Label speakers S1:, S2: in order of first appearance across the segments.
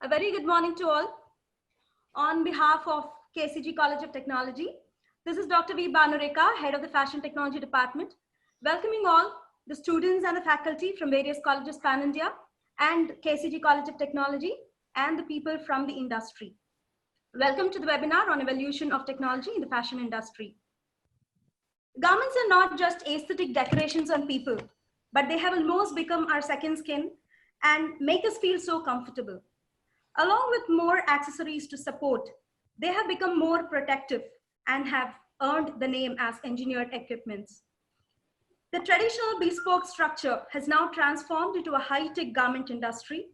S1: A very good morning to all. On behalf of KCG College of Technology, this is Dr. V. Banureka, Head of the Fashion Technology Department, welcoming all the students and the faculty from various colleges pan-India and KCG College of Technology and the people from the industry. Welcome to the webinar on evolution of technology in the fashion industry. Garments are not just aesthetic decorations on people, but they have almost become our second skin and make us feel so comfortable. Along with more accessories to support, they have become more protective and have earned the name as engineered equipments. The traditional bespoke structure has now transformed into a high-tech garment industry,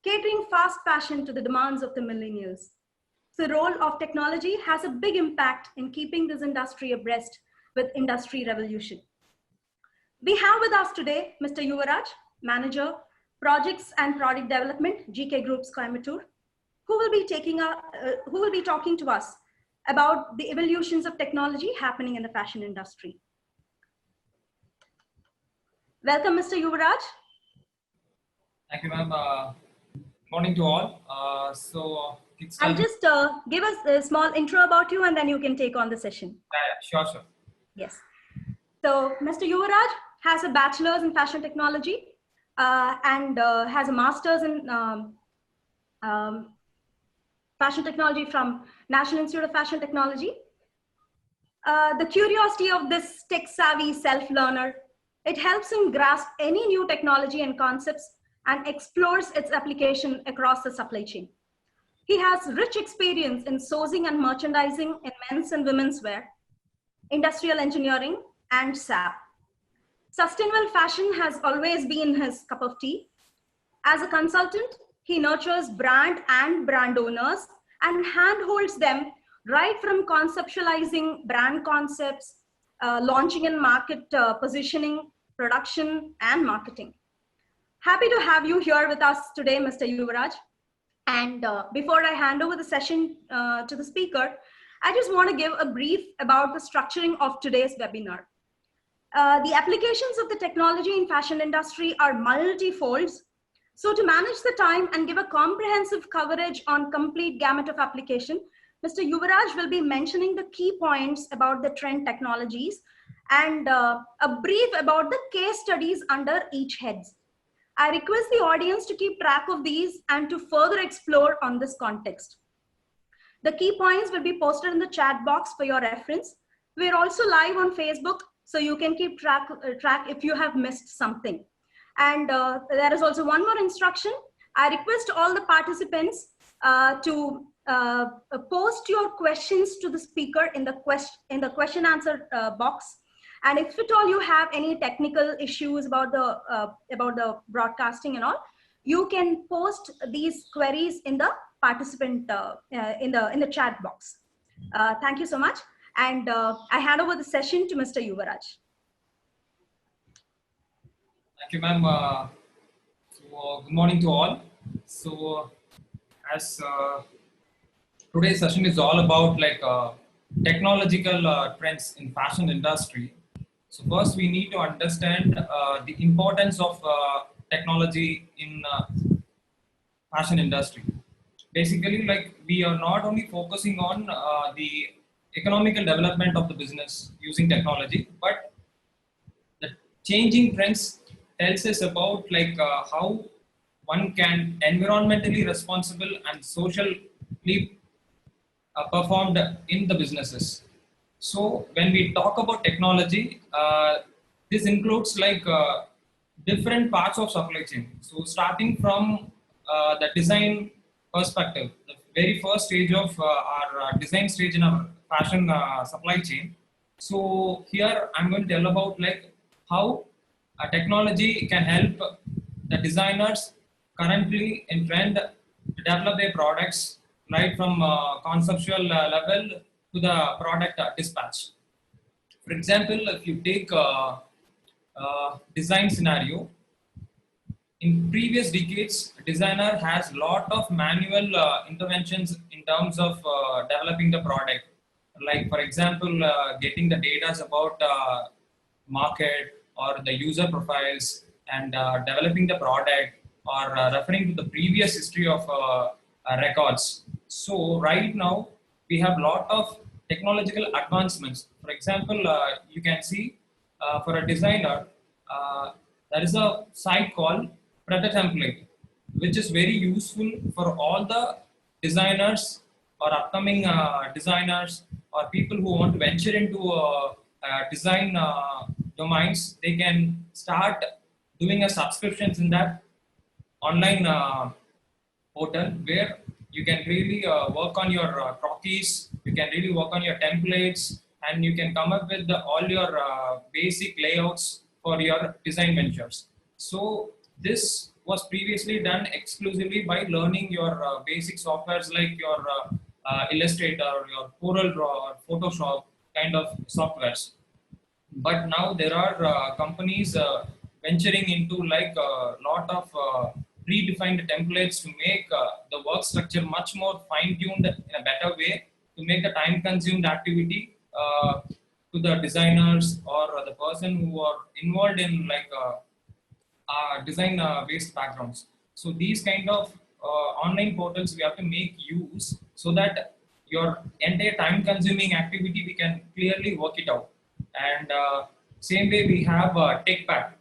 S1: catering fast fashion to the demands of the millennials. The role of technology has a big impact in keeping this industry abreast with industry revolution. We have with us today Mr. Yuvaraj, Manager, Projects and Product Development, GK Groups Coimbatore, who will be talking to us about the evolutions of technology happening in the fashion industry. Welcome, Mr. Yuvaraj.
S2: Thank you, ma'am. Morning to all.
S1: I'll just give us a small intro about you and then you can take on the session.
S2: Sure.
S1: Yes. So, Mr. Yuvaraj has a bachelor's in fashion technology and has a master's in fashion technology from National Institute of Fashion Technology. The curiosity of this tech-savvy self-learner, it helps him grasp any new technology and concepts and explores its application across the supply chain. He has rich experience in sourcing and merchandising in men's and women's wear, industrial engineering, and SAP. Sustainable fashion has always been his cup of tea. As a consultant, he nurtures brand and brand owners and handholds them right from conceptualizing brand concepts, launching and market positioning, production, and marketing. Happy to have you here with us today, Mr. Yuvaraj. And before I hand over the session to the speaker, I just want to give a brief about the structuring of today's webinar. The applications of the technology in fashion industry are multi-folds. So to manage the time and give a comprehensive coverage on complete gamut of application, Mr. Yuvaraj will be mentioning the key points about the trend technologies and a brief about the case studies under each heads. I request the audience to keep track of these and to further explore on this context. The key points will be posted in the chat box for your reference. We're also live on Facebook, so you can keep track if you have missed something. And there is also one more instruction. I request all the participants to post your questions to the speaker in the question answer box. And if at all you have any technical issues about the broadcasting and all, you can post these queries in the participant in the chat box. Thank you so much. And I hand over the session to Mr. Yuvaraj.
S2: Thank you, ma'am. Good morning to all. So, as today's session is all about technological trends in fashion industry. So first, we need to understand the importance of technology in fashion industry. Basically, we are not only focusing on the economical development of the business using technology, but the changing trends tells us about how one can environmentally responsible and socially performed in the businesses. So when we talk about technology, this includes different parts of supply chain. So starting from the design perspective, the very first stage of our design stage in our fashion supply chain. So here I'm going to tell about how technology can help the designers currently in trend to develop their products right from conceptual level to the product dispatch. For example, if you take a design scenario, in previous decades, a designer has a lot of manual interventions in terms of developing the product. Like for example, getting the data about market or the user profiles and developing the product or referring to the previous history of records. So right now we have lot of technological advancements. For example, you can see for a designer, there is a site called Preta Template, which is very useful for all the designers or upcoming designers or people who want to venture into design domains. They can start doing a subscriptions in that online portal where you can really work on your croquis, you can really work on your templates, and you can come up with all your basic layouts for your design ventures. So this was previously done exclusively by learning your basic softwares like your Illustrator, your Corel Draw, or Photoshop kind of softwares. But now there are companies venturing into like a lot of predefined templates to make the work structure much more fine-tuned in a better way to make the time-consumed activity to the designers or the person who are involved in like design based backgrounds. So these kind of online portals we have to make use so that your entire time consuming activity we can clearly work it out. And same way we have tech pack.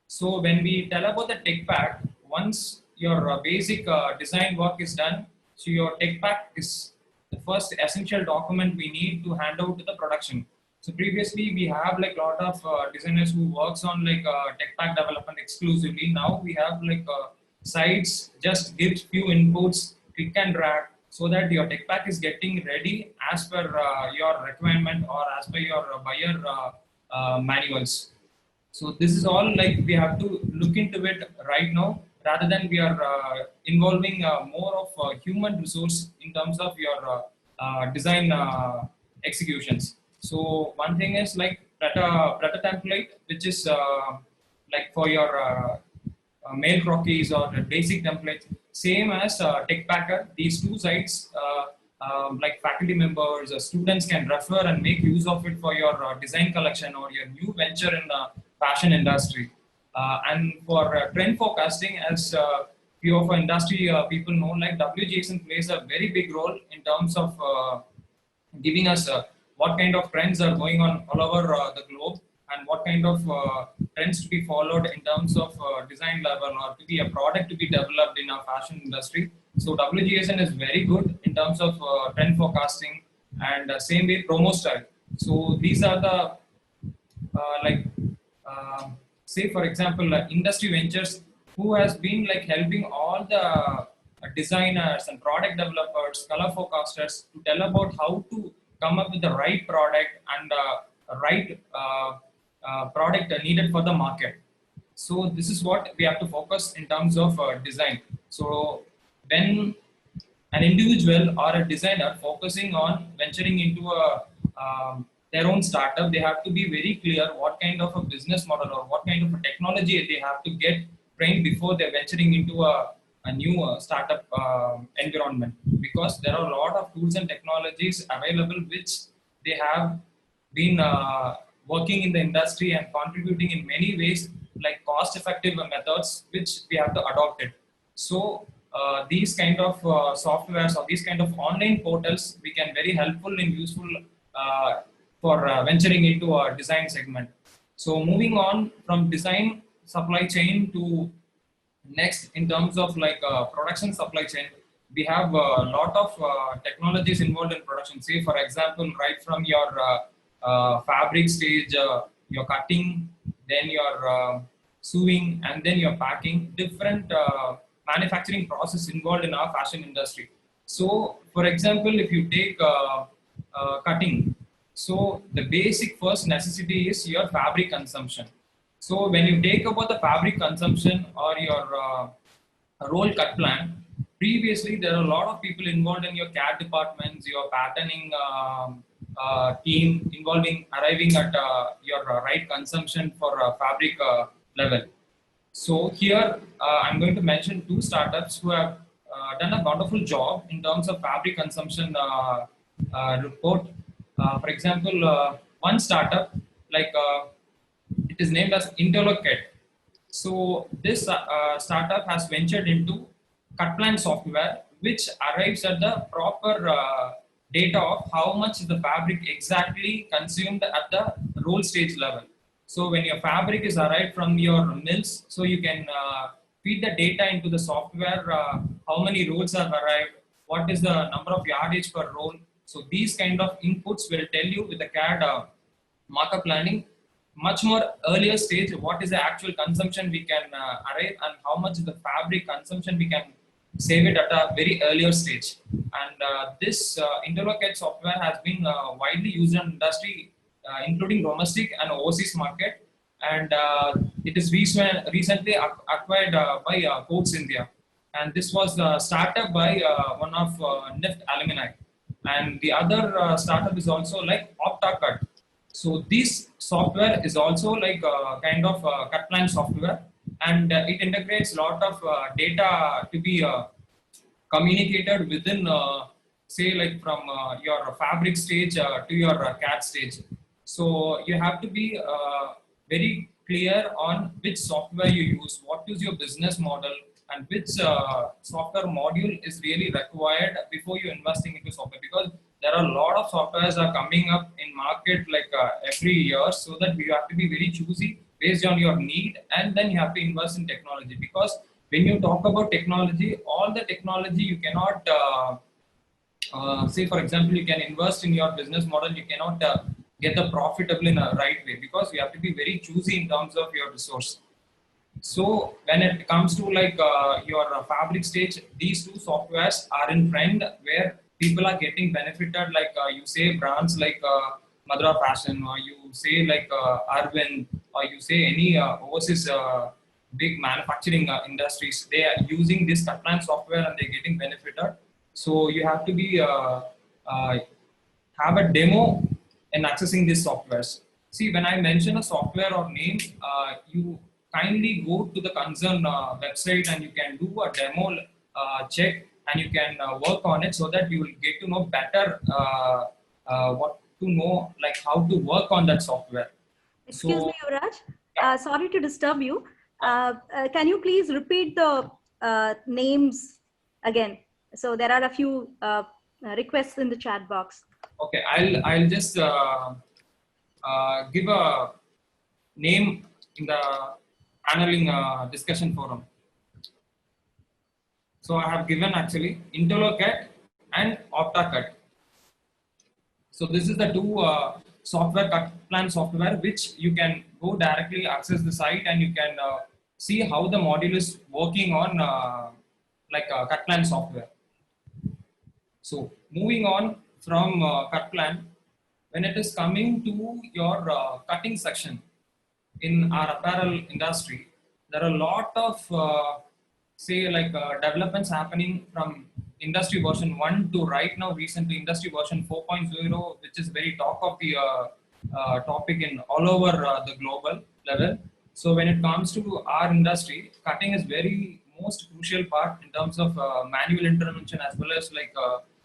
S2: So when we tell about the tech pack, once your basic design work is done, so your tech pack is the first essential document we need to hand out to the production. So previously we have like a lot of designers who works on like tech pack development exclusively. Now we have like sites just gives few inputs, click and drag, so that your tech pack is getting ready as per your requirement or as per your buyer manuals. So this is all like we have to look into it right now rather than we are involving more of human resource in terms of your design executions. So one thing is like Preta template, which is like for your mail croquis or the basic templates, same as TechPacker. These two sites, like faculty members, students can refer and make use of it for your design collection or your new venture in the fashion industry. And for trend forecasting, as few of our industry people know, like WGSN plays a very big role in terms of giving us what kind of trends are going on all over the globe and what kind of trends to be followed in terms of design level or to be a product to be developed in our fashion industry. So WGSN is very good in terms of trend forecasting and same way promo style. So these are the like say for example industry ventures who has been like helping all the designers and product developers, color forecasters to tell about how to come up with the right product and right product needed for the market. So this is what we have to focus in terms of design. So when an individual or a designer focusing on venturing into a their own startup, they have to be very clear what kind of a business model or what kind of a technology they have to get trained before they're venturing into a new startup environment, because there are a lot of tools and technologies available which they have been working in the industry and contributing in many ways, like cost effective methods which we have to adopt it. So these kind of softwares or these kind of online portals we can very helpful and useful for venturing into a design segment. So moving on from design supply chain to next in terms of like production supply chain, we have a lot of technologies involved in production. Say for example, right from your fabric stage, your cutting, then your sewing, and then your packing, different manufacturing process involved in our fashion industry. So for example, if you take cutting, so the basic first necessity is your fabric consumption. So when you take about the fabric consumption or your roll cut plan, previously there are a lot of people involved in your CAD departments, your patterning team involving arriving at your right consumption for fabric level. So here I'm going to mention two startups who have done a wonderful job in terms of fabric consumption report. For example, one startup like it is named as Interlocate. So this startup has ventured into cut plan software, which arrives at the proper data of how much the fabric exactly consumed at the roll stage level. So when your fabric is arrived from your mills, so you can feed the data into the software, how many rolls have arrived, what is the number of yardage per roll. So these kind of inputs will tell you with the CAD markup planning much more earlier stage what is the actual consumption we can arrive, and how much is the fabric consumption we can save it at a very earlier stage. And this Interlocate software has been widely used in industry, including domestic and overseas market. And it is recently acquired by Coats India. And this was started by one of NIFT alumni. And the other startup is also like OptaCut. So this software is also like a kind of cut plan software, and it integrates a lot of data to be communicated within, say like from your fabric stage to your CAD stage. So you have to be very clear on which software you use, what is your business model, and which software module is really required before you investing into software, because there are a lot of softwares are coming up in market like every year, so that you have to be very choosy based on your need, and then you have to invest in technology. Because when you talk about technology, all the technology you cannot say, for example, you can invest in your business model, you cannot get the profitable in a right way, because you have to be very choosy in terms of your resource. So when it comes to like your fabric stage, these two softwares are in trend where people are getting benefited. Like you say brands like Madura Fashion, or you say like Arvind, or you say any overseas big manufacturing industries, they are using this cut plan software and they're getting benefited. So you have to be have a demo in accessing these softwares. See, when I mention a software or name, you kindly go to the concerned website and you can do a demo check, and you can work on it, so that you will get to know better what to know, like how to work on that software.
S1: Excuse me, Yuvraj. Sorry to disturb you. Can you please repeat the names again? So there are a few requests in the chat box.
S2: Okay, I'll just give a name in the paneling discussion forum. So I have given actually Interlocate and OptaCut. So this is the two software cut plan software which you can go directly access the site, and you can see how the module is working on like cut plan software. So moving on from cut plan, when it is coming to your cutting section in our apparel industry, there are a lot of say like developments happening from industry version 1 to right now recently industry version 4.0, which is very talk of the topic in all over the global level. So when it comes to our industry, cutting is very most crucial part in terms of manual intervention as well as like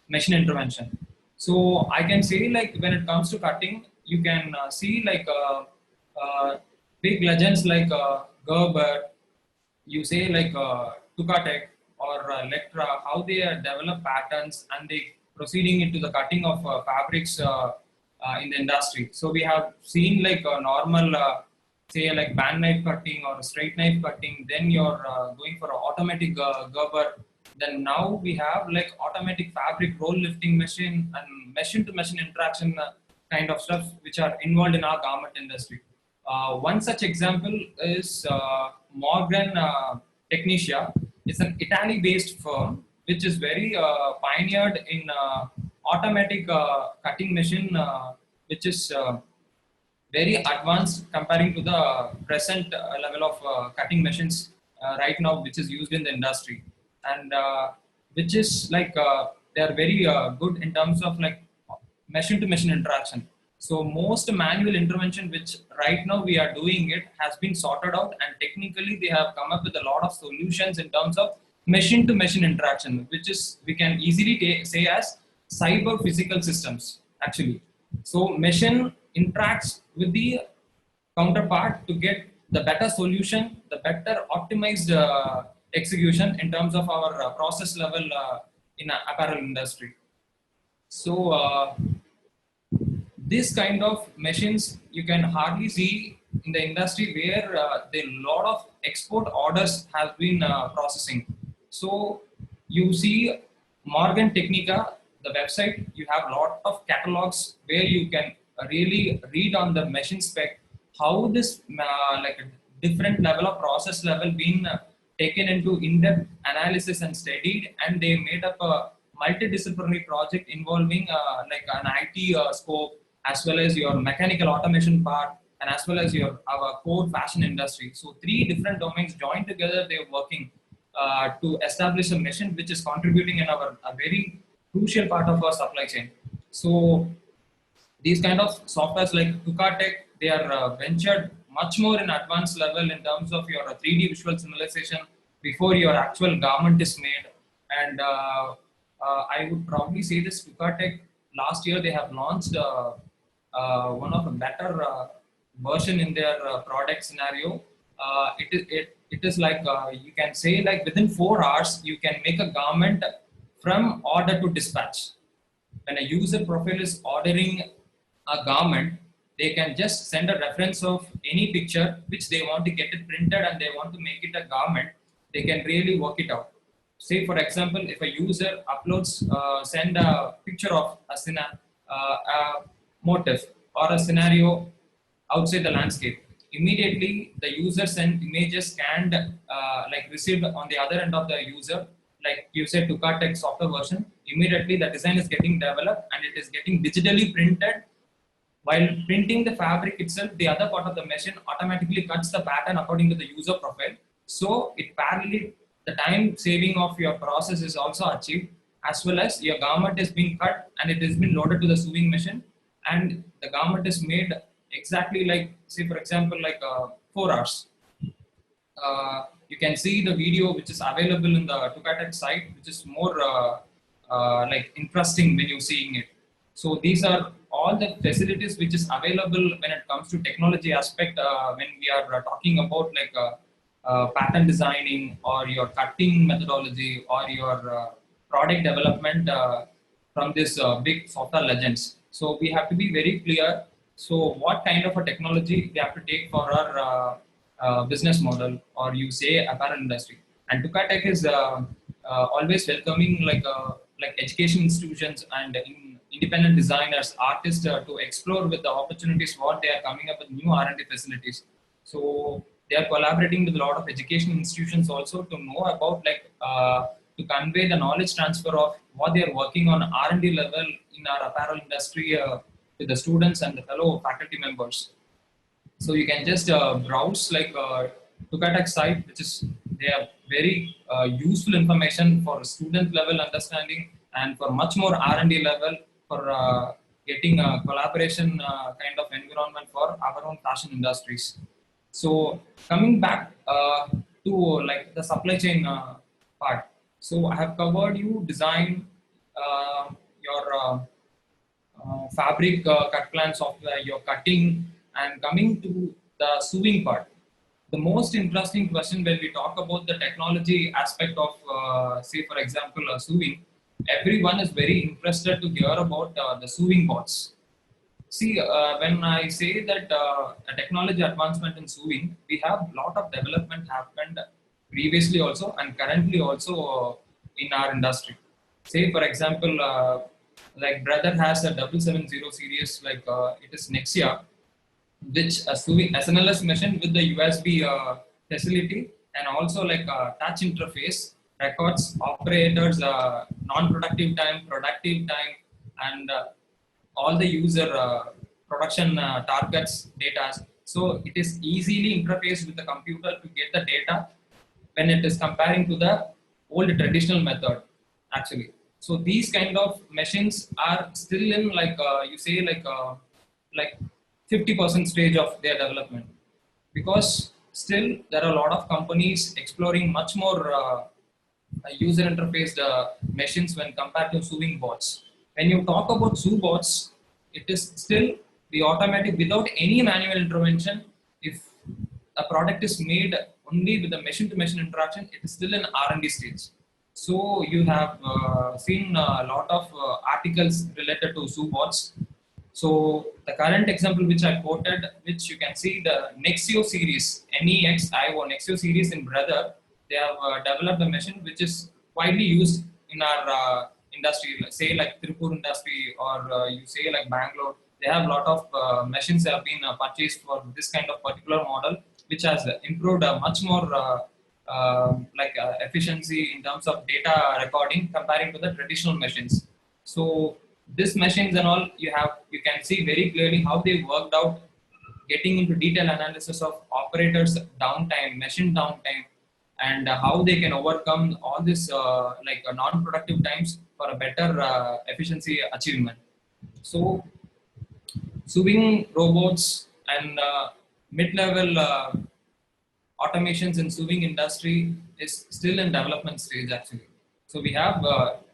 S2: machine intervention. So I can say like when it comes to cutting, you can see like big legends like Gerber, you say like Tukatek or Lectra, how they develop patterns and they proceeding into the cutting of fabrics in the industry. So we have seen like a normal say like band knife cutting or straight knife cutting, then you're going for an automatic Gerber. Then now we have like automatic fabric roll lifting machine and machine to machine interaction kind of stuff which are involved in our garment industry. One such example is Morgan Technicia. It's an Italy-based firm which is very pioneered in automatic cutting machine, which is very advanced comparing to the present level of cutting machines right now, which is used in the industry, and which is like they are very good in terms of like machine to machine interaction. So most manual intervention which right now we are doing it has been sorted out, and technically they have come up with a lot of solutions in terms of machine to machine interaction, which is we can easily say as cyber physical systems actually. So machine interacts with the counterpart to get the better solution, the better optimized execution in terms of our process level in apparel industry. So this kind of machines you can hardly see in the industry where the lot of export orders have been processing. So you see Morgan Technica, the website, you have a lot of catalogs where you can really read on the machine spec how this like a different level of process level been taken into in-depth analysis and studied, and they made up a multidisciplinary project involving like an IT scope, as well as your mechanical automation part, and as well as your our core fashion industry. So three different domains joined together, they're working to establish a mission which is contributing in our a very crucial part of our supply chain. So these kind of softwares like KukaTech, they are ventured much more in advanced level in terms of your 3D visual simulation before your actual garment is made. And I would probably say this KukaTech, last year they have launched one of a better version in their product scenario. It is like you can say like within 4 hours you can make a garment from order to dispatch. When a user profile is ordering a garment, they can just send a reference of any picture which they want to get it printed and they want to make it a garment. They can really work it out. Say for example, if a user uploads, send a picture of a motif or a scenario outside the landscape, immediately the user send images scanned, like received on the other end of the user, like you said, KukaTech software version. Immediately the design is getting developed and it is getting digitally printed. While printing the fabric itself, the other part of the machine automatically cuts the pattern according to the user profile. So it parallelly, the time saving of your process is also achieved, as well as your garment is being cut and it has been loaded to the sewing machine, and the garment is made exactly like, say for example, like 4 hours. You can see the video which is available in the KukaTech site, which is more like interesting when you're seeing it. So these are all the facilities which is available when it comes to technology aspect, when we are talking about like pattern designing or your cutting methodology or your product development from this big software legends. So we have to be very clear. So what kind of a technology we have to take for our business model, or you say apparel industry. And KukaTech is always welcoming like education institutions and independent designers, artists to explore with the opportunities what they are coming up with new R&D facilities. So they are collaborating with a lot of education institutions also to know about like to convey the knowledge transfer of what they are working on R&D level in our apparel industry to the students and the fellow faculty members. So you can just browse like KukaTech site, which is they have very useful information for student level understanding and for much more R&D level for getting a collaboration kind of environment for our own fashion industries. So coming back to like the supply chain part. So I have covered you design your fabric cut plan software, your cutting, and coming to the sewing part. The most interesting question when we talk about the technology aspect of, say, for example, sewing, everyone is very interested to hear about the sewing bots. See, when I say that a technology advancement in sewing, we have a lot of development happened previously also and currently also in our industry. Say, for example, like Brother has a 770 series, like it is Nexia, which a sewing SNLS machine with the USB facility and also like a touch interface records operators non-productive time, productive time, and all the user production targets data. So it is easily interfaced with the computer to get the data when it is comparing to the old traditional method actually. So these kind of machines are still in like you say like 50% stage of their development, because still there are a lot of companies exploring much more user interface machines when compared to sewing bots. When you talk about sew bots, it is still the automatic without any manual intervention. If a product is made only with the machine to machine interaction, it is still in R&D stage. So you have seen a lot of articles related to Subots. So the current example which I quoted, which you can see the Nexio series, NEXIO, Nexio series in Brother, they have developed a machine which is widely used in our industry, say like Tirupur industry, or you say like Bangalore. They have a lot of machines that have been purchased for this kind of particular model, which has improved much more efficiency in terms of data recording comparing to the traditional machines. So this machines and all, you can see very clearly how they worked out, getting into detailed analysis of operators downtime, machine downtime, and how they can overcome all this non-productive times for a better efficiency achievement. So sewing robots and mid-level automations in sewing industry is still in development stage actually. So we have,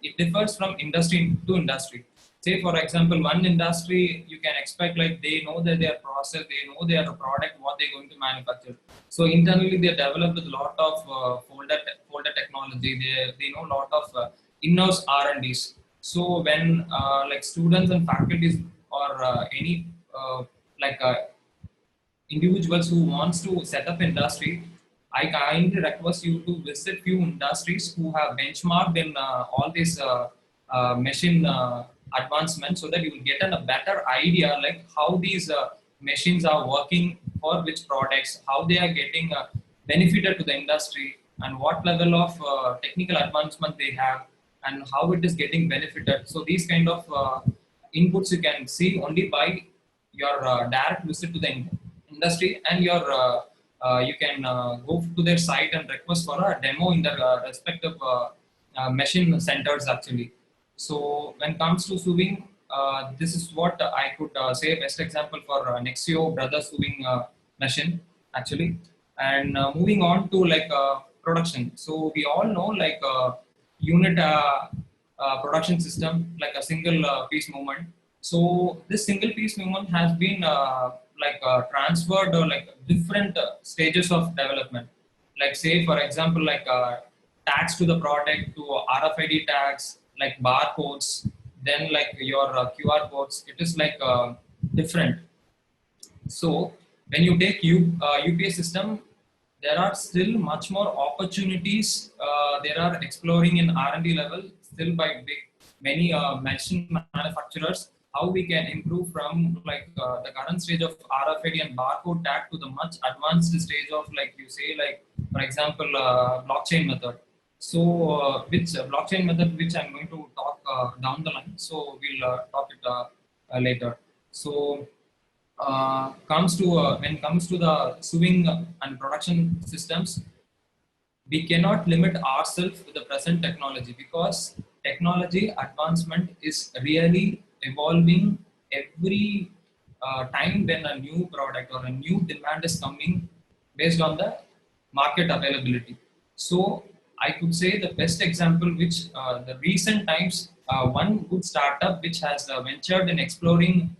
S2: it differs from industry to industry. Say for example, one industry you can expect like they know that their process, they know their product, what they're going to manufacture. So internally they develop with a lot of folder technology. They know a lot of in-house R&Ds. So when like students and faculties or any like individuals who wants to set up industry, I kindly request you to visit few industries who have benchmarked in all these machine advancements, so that you will get a better idea like how these machines are working for which products, how they are getting benefited to the industry, and what level of technical advancement they have, and how it is getting benefited. So these kind of inputs you can see only by your direct visit to the industry, and you can go to their site and request for a demo in their respective machine centers actually. So when it comes to sewing, this is what I could say best example for Nexio Brother sewing machine actually. And moving on to like production. So we all know like unit production system, like a single piece movement. So this single piece movement has been transferred or like different stages of development. Like say for example, like tags to the product, to RFID tags, like barcodes, then like your QR codes. It is like different. So when you take UPS system, there are still much more opportunities. There are exploring in R&D level still by many machine manufacturers, how we can improve from like the current stage of RFID and barcode tag to the much advanced stage of like you say like for example blockchain method. So which blockchain method which I'm going to talk down the line. So we'll talk it later. So comes to when comes to the sewing and production systems, we cannot limit ourselves to the present technology, because technology advancement is really evolving every time when a new product or a new demand is coming based on the market availability. So I could say the best example which the recent times, one good startup which has ventured in exploring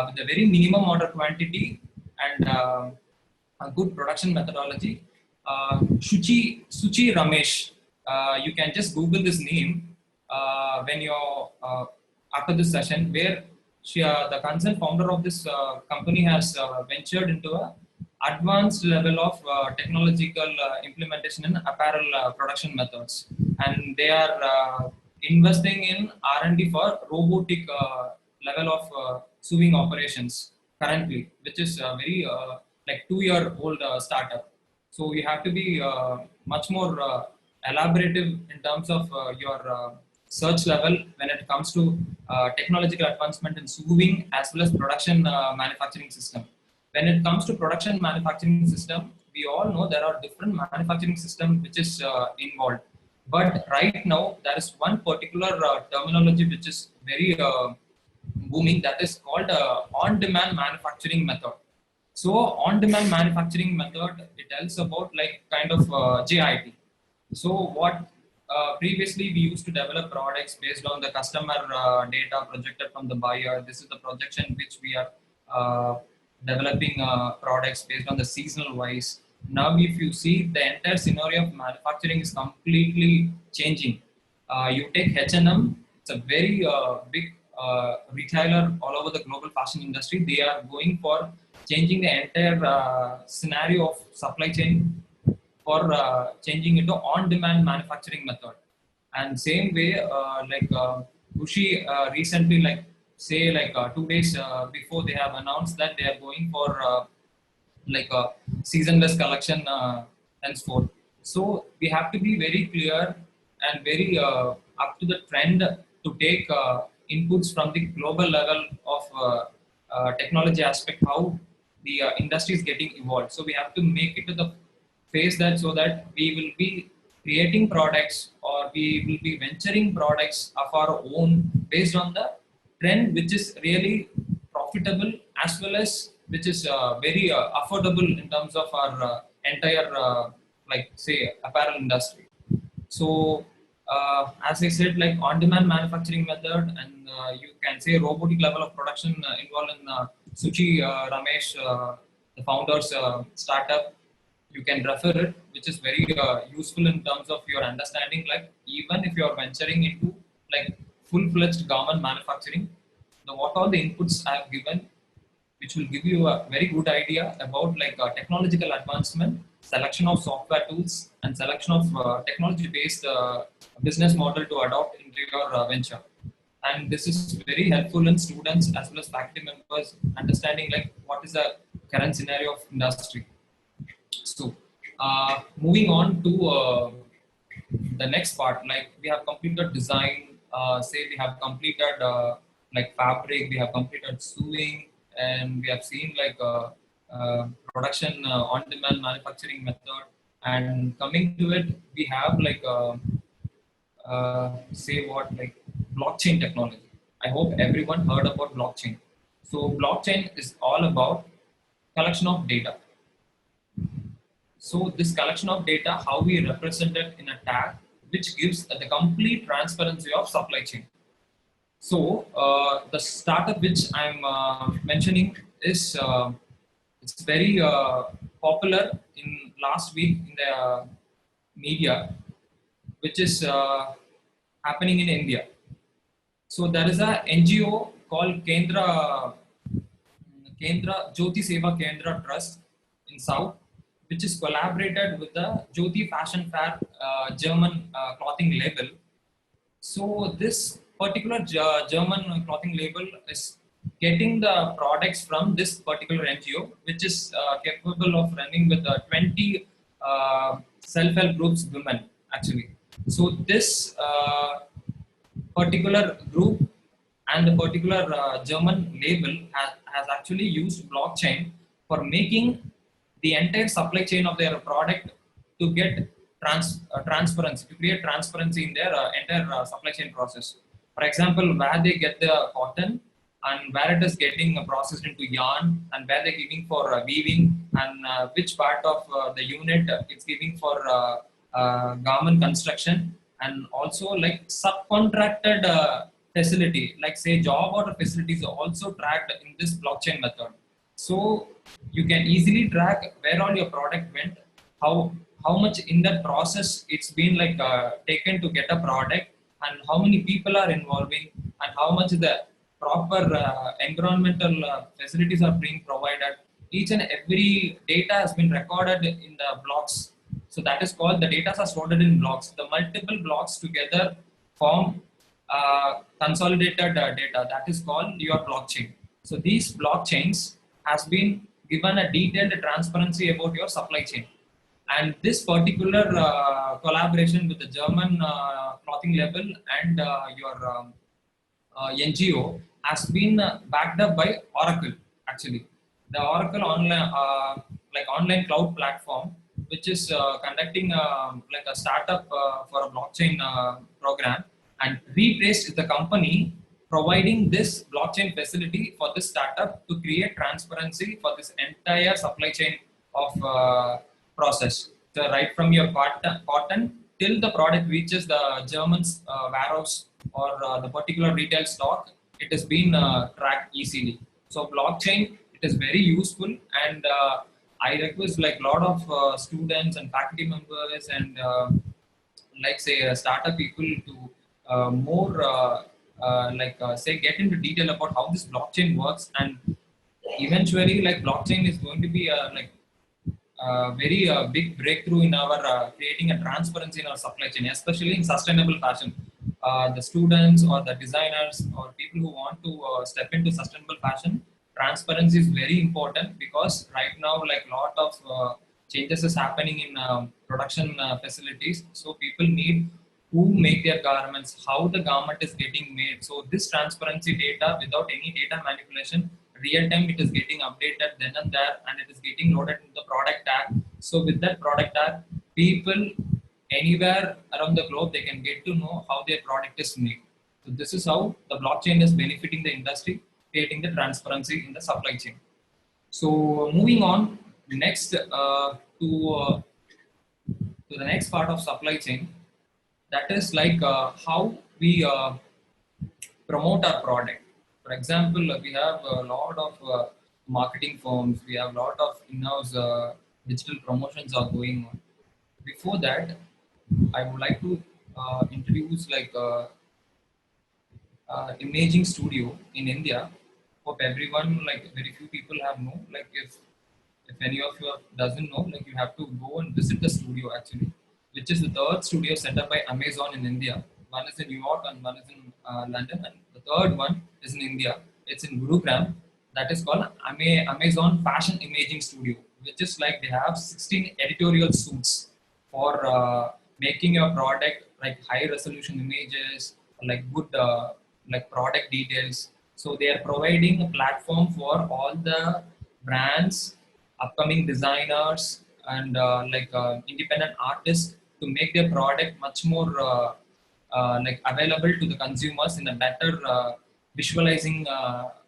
S2: with a very minimum order quantity and a good production methodology. Suchi Ramesh. You can just Google this name when you're after this session, where she, the concerned founder of this company, has ventured into a advanced level of technological implementation in apparel production methods, and they are investing in R&D for robotic level of sewing operations currently, which is a very like 2-year-old startup. So you have to be much more elaborative in terms of your search level when it comes to technological advancement in sewing as well as production manufacturing system. When it comes to production manufacturing system, we all know there are different manufacturing system which is involved. But right now, there is one particular terminology which is very booming, that is called on-demand manufacturing method. So on-demand manufacturing method, it tells about like kind of JIT. So what previously we used to develop products based on the customer data projected from the buyer. This is the projection which we are developing products based on the seasonal wise. Now, if you see, the entire scenario of manufacturing is completely changing. You take H&M; it's a very big retailer all over the global fashion industry. They are going for changing the entire scenario of supply chain for changing into on-demand manufacturing method. And same way, Gucci recently, like say, 2 days before, they have announced that they are going for like a seasonless collection henceforth. So we have to be very clear and very up to the trend to take inputs from the global level of technology aspect, how the industry is getting evolved. So we have to make it to the phase that, so that we will be creating products, or we will be venturing products of our own based on the trend which is really profitable, as well as which is very affordable in terms of our entire like say apparel industry. So as I said, like on-demand manufacturing method, and you can say robotic level of production involved in Suchi Ramesh, the founders startup. You can refer it, which is very useful in terms of your understanding. Like even if you are venturing into like full-fledged garment manufacturing, what all the inputs I have given, which will give you a very good idea about like technological advancement, selection of software tools, and selection of technology-based business model to adopt into your venture. And this is very helpful in students as well as faculty members understanding like what is the current scenario of industry. So, moving on to the next part, like we have completed design, say we have completed like fabric, we have completed sewing, and we have seen like production on-demand manufacturing method. And coming to it, we have like say what like blockchain technology. I hope everyone heard about blockchain. So blockchain is all about collection of data. So this collection of data, how we represent it in a tag, which gives the complete transparency of supply chain. So the startup which I'm mentioning is it's very popular in last week in the media, which is happening in India. So there is a NGO called Kendra Jyoti Seva Kendra Trust in South, which is collaborated with the Jyoti Fashion Fair German clothing label. So this particular German clothing label is getting the products from this particular NGO, which is capable of running with 20 self-help groups women actually. So this particular group and the particular German label has actually used blockchain for making the entire supply chain of their product to get transparency, to create transparency in their entire supply chain process. For example, where they get the cotton and where it is getting processed into yarn, and where they're giving for weaving, and which part of the unit it's giving for garment construction, and also like subcontracted facility, like say job order facilities are also tracked in this blockchain method. So you can easily track where all your product went, how much in that process it's been like taken to get a product, and how many people are involving, and how much the proper environmental facilities are being provided. Each and every data has been recorded in the blocks. So that is called, the data are stored in blocks. The multiple blocks together form consolidated data. That is called your blockchain. So these blockchains has been given a detailed transparency about your supply chain. And this particular collaboration with the German clothing label and your NGO has been backed up by Oracle. Actually, the Oracle online cloud platform, which is conducting like a startup for a blockchain program, and Retraced is the company providing this blockchain facility for this startup to create transparency for this entire supply chain of process. So right from your cotton till the product reaches the German's warehouse or the particular retail stock, it has been tracked easily. So blockchain, it is very useful, and I request like a lot of students and faculty members and like say startup people to more say get into detail about how this blockchain works, and eventually like blockchain is going to be very big breakthrough in our creating a transparency in our supply chain, especially in sustainable fashion. The students or the designers or people who want to step into sustainable fashion, transparency is very important, because right now like lot of changes is happening in production facilities. So people need who make their garments, how the garment is getting made. So this transparency data without any data manipulation, real time it is getting updated then and there, and it is getting loaded into the product tag. So with that product tag, people anywhere around the globe, they can get to know how their product is made. So this is how the blockchain is benefiting the industry, creating the transparency in the supply chain. So moving on next to the next part of supply chain, that is like how we promote our product. For example, we have a lot of marketing firms, we have a lot of in-house digital promotions are going on. Before that, I would like to introduce like imaging studio in India. Hope everyone, like very few people have know. Like if any of you doesn't know, like you have to go and visit the studio actually, which is the third studio set up by Amazon in India. One is in New York and one is in London, and the third one is in India. It's in Gurugram. That is called Amazon Fashion Imaging Studio, which is like they have 16 editorial suites for making your product like high resolution images, like good like product details. So they are providing a platform for all the brands, upcoming designers, and independent artists to make their product much more like available to the consumers in a better visualizing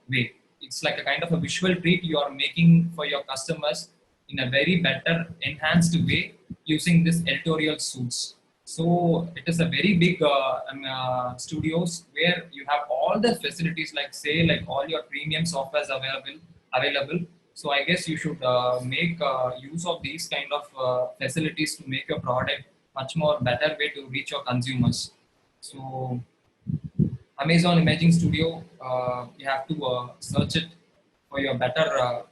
S2: way. It's like a kind of a visual treat you are making for your customers in a very better enhanced way using this editorial suits. So it is a very big studios where you have all the facilities, like say like all your premium softwares available. So I guess you should make use of these kind of facilities to make your product much more better way to reach your consumers. So Amazon Imaging Studio, you have to search it for your better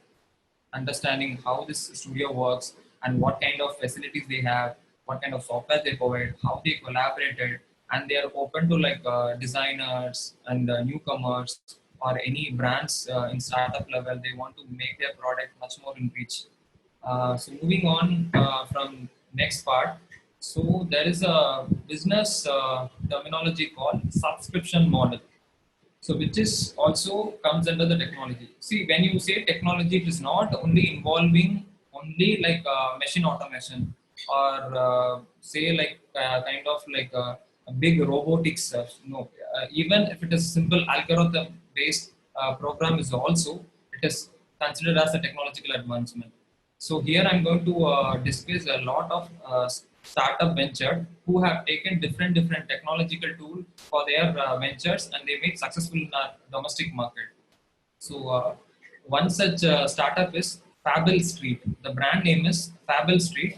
S2: understanding how this studio works and what kind of facilities they have, what kind of software they provide, how they collaborated, and they are open to like designers and newcomers or any brands in startup level. They want to make their product much more in reach. So moving on from next part. So there is a business terminology called subscription model. So which is also comes under the technology. See, when you say technology, it is not only involving only like machine automation or say like kind of like a big robotics stuff. No, even if it is simple algorithm based program is also, it is considered as a technological advancement. So here I'm going to discuss a lot of startup venture who have taken different technological tool for their ventures, and they made successful in our domestic market. So one such startup is Fable Street. The brand name is Fable Street.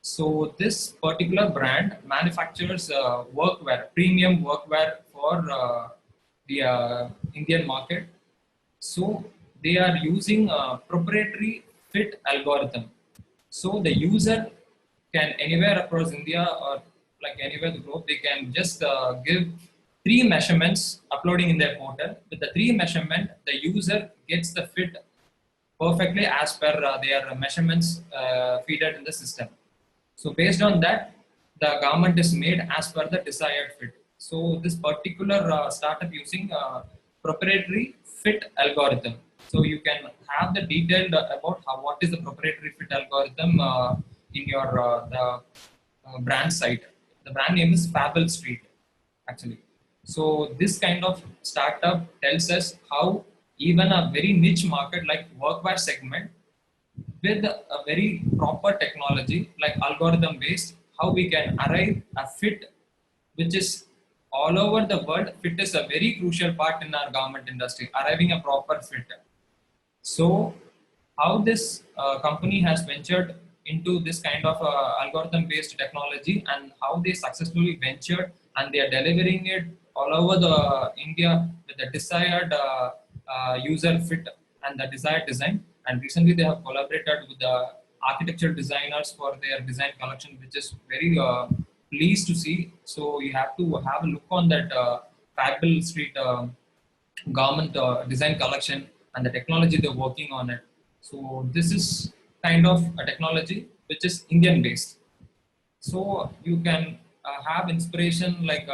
S2: So this particular brand manufactures workwear, premium workwear for the Indian market. So they are using a proprietary fit algorithm. So the user can anywhere across India or like anywhere the globe, they can just give three measurements uploading in their portal. With the three measurement, the user gets the fit perfectly as per their measurements feeded in the system. So based on that, the garment is made as per the desired fit. So this particular startup using proprietary fit algorithm. So you can have the detailed about how what is the proprietary fit algorithm in your brand site. The brand name is Fable Street, actually. So this kind of startup tells us how even a very niche market like workwear segment with a very proper technology like algorithm based, how we can arrive a fit which is all over the world. Fit is a very crucial part in our garment industry, arriving a proper fit. So how this company has ventured into this kind of algorithm based technology, and how they successfully ventured and they are delivering it all over the India with the desired user fit and the desired design. And recently they have collaborated with the architecture designers for their design collection, which is very pleased to see. So you have to have a look on that Fable Street government design collection and the technology they're working on it. So this is kind of a technology which is Indian based. So you can have inspiration like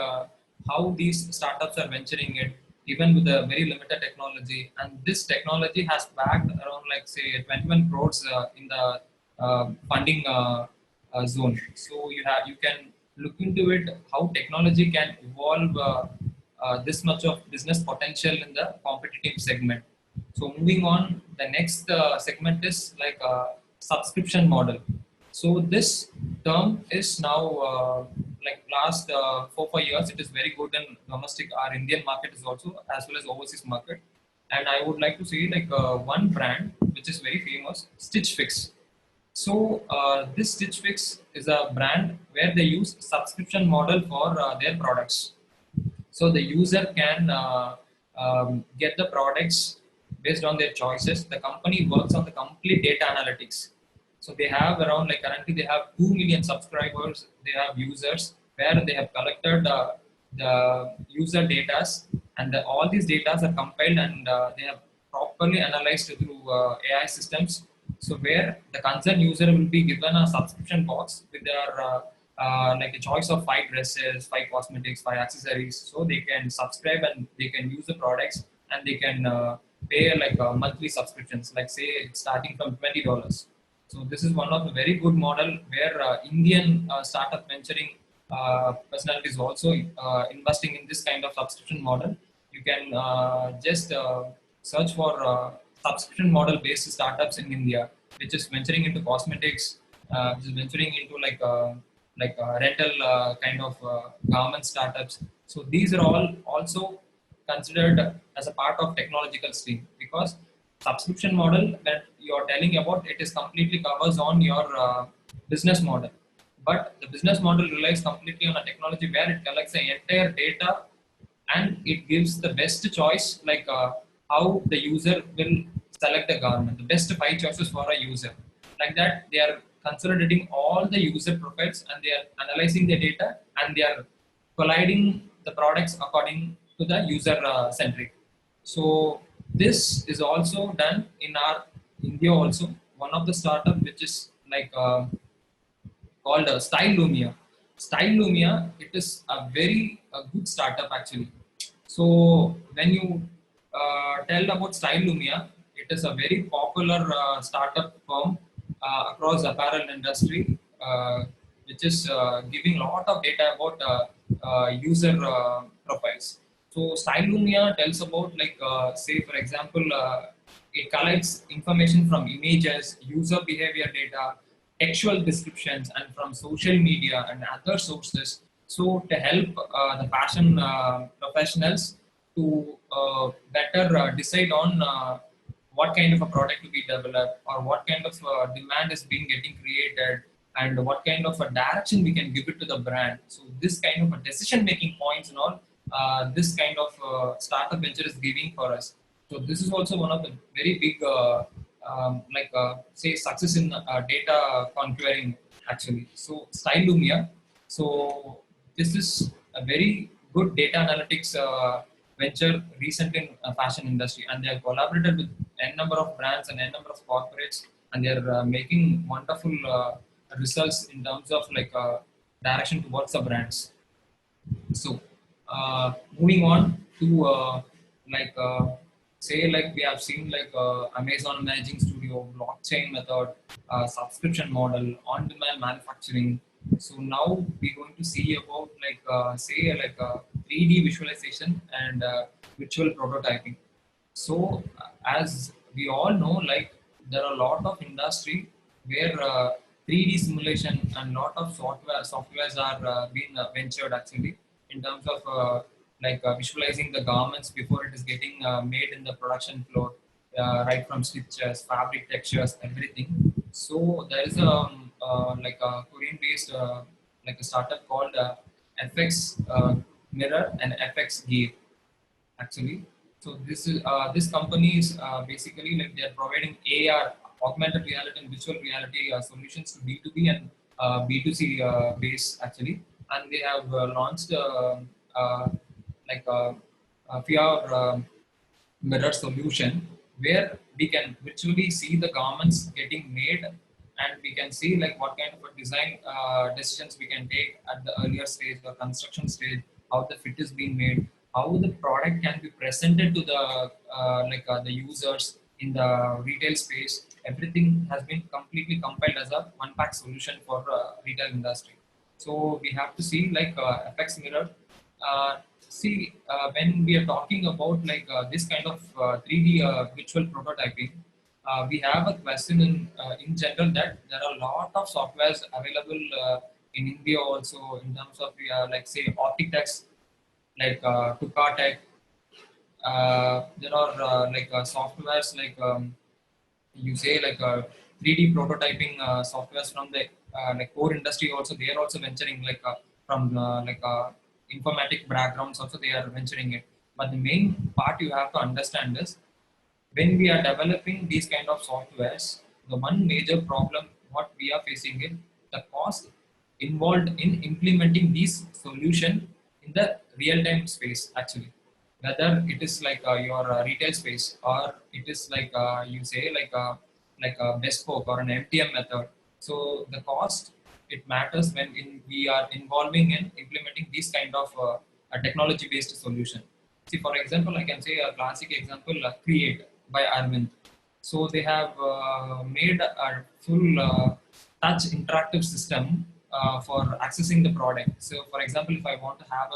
S2: how these startups are venturing it, even with a very limited technology. And this technology has backed around like say 21 crores in the funding zone. So you can look into it how technology can evolve this much of business potential in the competitive segment. So moving on, the next segment is like a subscription model. So this term is now like last 4 5 years. It is very good in domestic. Our Indian market is also as well as overseas market. And I would like to say like one brand which is very famous, Stitch Fix. So this Stitch Fix is a brand where they use subscription model for their products. So the user can get the products based on their choices. The company works on the complete data analytics. So they have around like currently they have 2 million subscribers. They have users where they have collected the user data, and all these data are compiled and they have properly analyzed through AI systems. So where the concerned user will be given a subscription box with their like a choice of 5 dresses, 5 cosmetics, 5 accessories. So they can subscribe and they can use the products, and they can pay like monthly subscriptions, like say it's starting from $20. So this is one of the very good model where Indian startup venturing personalities also investing in this kind of subscription model. You can just search for subscription model based startups in India, which is venturing into cosmetics, which is venturing into like rental kind of government startups. So these are all also considered as a part of technological stream, because subscription model that you're telling about, it is completely covers on your business model, but the business model relies completely on a technology where it collects the entire data and it gives the best choice, like how the user will select the garment, the best 5 choices for a user. Like that, they are consolidating all the user profiles and they are analyzing the data, and they are colliding the products according to the user centric. So this is also done in our India also. One of the startup which is like called Style Lumia. Style Lumia, it is a very good startup actually. So when you tell about Style Lumia, it is a very popular startup firm across apparel industry, which is giving a lot of data about user profiles. So Style Lumia tells about like say for example, it collects information from images, user behavior data, textual descriptions, and from social media and other sources. So to help the fashion professionals to better decide on what kind of a product to be developed, or what kind of demand is being getting created, and what kind of a direction we can give it to the brand. So this kind of a decision making points and all, this kind of startup venture is giving for us. So this is also one of the very big like say success in data conquering actually. So Style Lumia, so this is a very good data analytics venture recently in fashion industry, and they have collaborated with n number of brands and n number of corporates, and they're making wonderful results in terms of like direction towards the brands. So moving on to like say like we have seen like Amazon Managing Studio, blockchain method, subscription model, on-demand manufacturing. So now we're going to see about like say like 3D visualization and virtual prototyping. So as we all know, like there are a lot of industry where 3D simulation and lot of softwares are being ventured actually in terms of like visualizing the garments before it is getting made in the production floor. right from stitches, fabric textures, everything. So there is a like a Korean-based like a startup called FX Mirror and FX Gear actually. So this company is basically like they are providing AR, augmented reality and virtual reality solutions to B2B and B2C base actually, and they have launched like a VR mirror solution where we can virtually see the garments getting made, and we can see like what kind of a design decisions we can take at the earlier stage or construction stage, how the fit is being made, how the product can be presented to the the users in the retail space. Everything has been completely compiled as a one pack solution for retail industry. So we have to see like FX Mirror. When we are talking about like this kind of 3D virtual prototyping, we have a question in general that there are a lot of softwares available in India also in terms of like say Optitex, like Tuka. There are softwares like you say like 3D prototyping softwares from the like core industry also. They are also venturing like from informatic backgrounds also they are venturing it. But the main part you have to understand is when we are developing these kind of softwares, the one major problem what we are facing is the cost involved in implementing these solution in the real-time space actually. Whether it is like your retail space or it is like you say like a bespoke or an MTM method. So the cost it matters when we are involving in implementing these kind of a technology-based solution. See, for example, I can say a classic example, Create by Arvind. So they have made a full touch interactive system for accessing the product. So, for example, if I want to have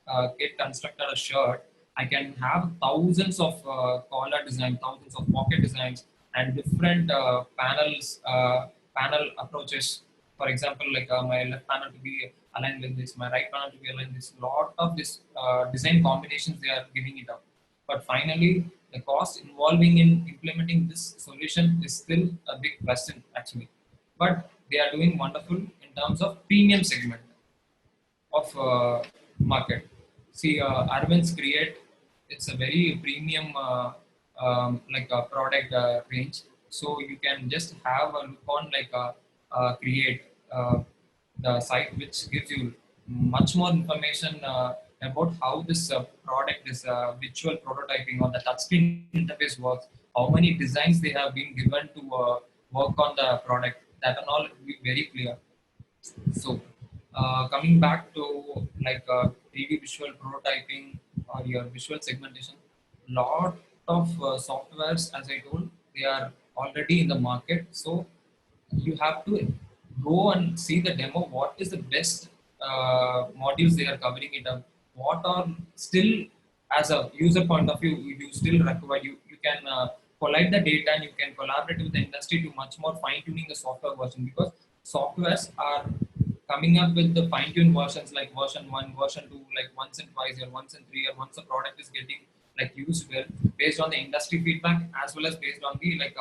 S2: a get constructed a shirt, I can have thousands of collar designs, thousands of pocket designs, and different panel approaches. For example, like my left panel to be aligned with this, my right panel to be aligned with this. Lot of this design combinations they are giving it up. But finally, the cost involving in implementing this solution is still a big question actually. But they are doing wonderful in terms of premium segment of market. See, Arvind's Create, it's a very premium like a product range. So you can just have a look on like Create the site, which gives you much more information about how this product, this visual prototyping or the touchscreen interface works, how many designs they have been given to work on the product. That and all will be very clear. So, coming back to like 3D visual prototyping or your visual segmentation, lot of softwares, as I told, they are already in the market. So, you have to go and see the demo. What is the best modules they are covering it up? What are still, as a user point of view, you still require, you can collect the data and you can collaborate with the industry to much more fine tuning the software version, because softwares are coming up with the fine-tuned versions like version 1, version 2, like once and twice or once and three, or once the product is getting like used well based on the industry feedback as well as based on the like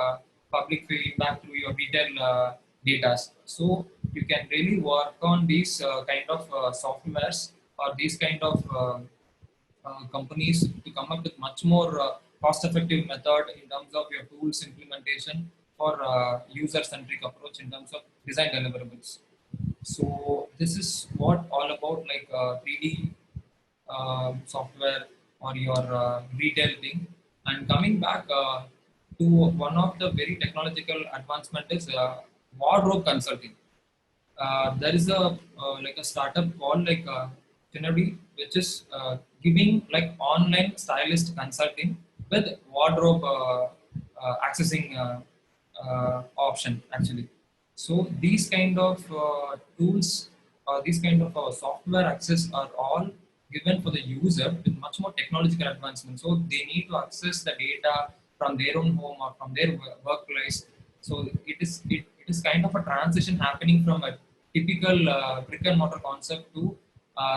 S2: public feedback through your retail data. So you can really work on these kind of softwares or these kind of companies to come up with much more cost-effective method in terms of your tools implementation for user-centric approach in terms of design deliverables. So this is what all about like 3D software or your retail thing. And coming back to one of the very technological advancement is wardrobe consulting. There is a like a startup called like Finity, which is giving like online stylist consulting with wardrobe accessing option actually. So these kind of tools or these kind of software access are all given for the user with much more technological advancement. So they need to access the data from their own home or from their workplace. So it is kind of a transition happening from a typical brick and mortar concept to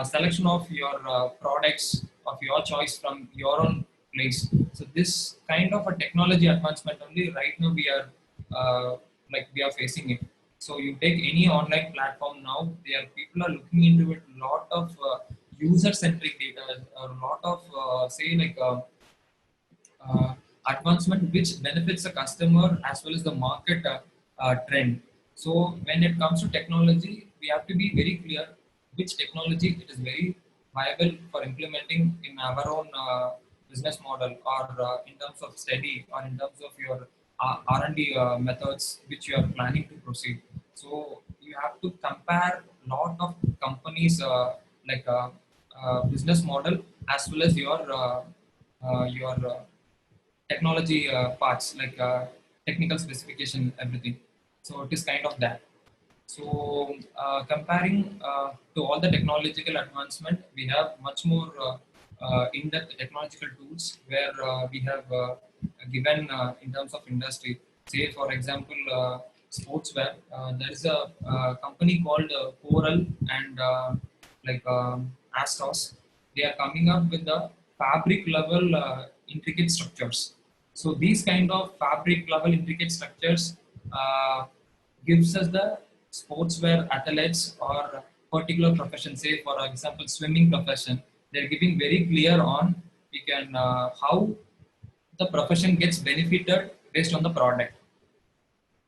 S2: selection of your products of your choice from your own place. So this kind of a technology advancement only right now we are we are facing it. So you take any online platform now, there people are looking into it. Lot of user-centric data, a lot of uh, advancement which benefits the customer as well as the market trend. So when it comes to technology, we have to be very clear which technology it is very viable for implementing in our own business model, or in terms of study, or in terms of your R&D methods which you are planning to proceed. So you have to compare lot of companies business model as well as your technology parts, technical specification, everything. So it is kind of that. So comparing to all the technological advancement, we have much more in-depth technological tools where we have given in terms of industry. Say for example, sportswear. There is a company called Coral and Astos. They are coming up with the fabric level intricate structures. So these kind of fabric level intricate structures gives us the sportswear athletes or particular profession. Say for example, swimming profession. They're giving very clear on we can how the profession gets benefited based on the product,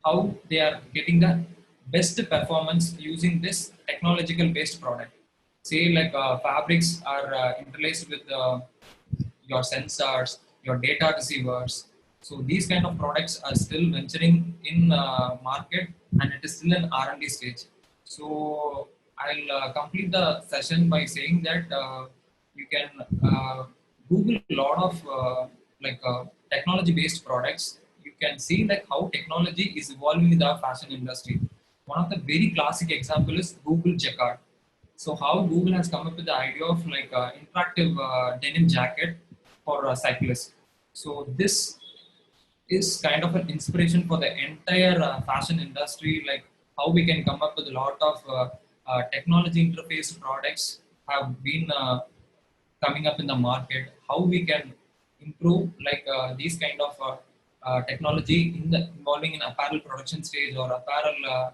S2: how they are getting the best performance using this technological based product. Say fabrics are interlaced with your sensors, your data receivers. So these kind of products are still venturing in market, and it is still an R&D stage. So I'll complete the session by saying that you can Google a lot of technology based products. You can see like how technology is evolving in the fashion industry. One of the very classic example is Google Jacquard. So how Google has come up with the idea of interactive denim jacket for cyclists. So this is kind of an inspiration for the entire fashion industry, like how we can come up with a lot of technology interface products have been coming up in the market, how we can improve these kind of technology in the involving in apparel production stage, or apparel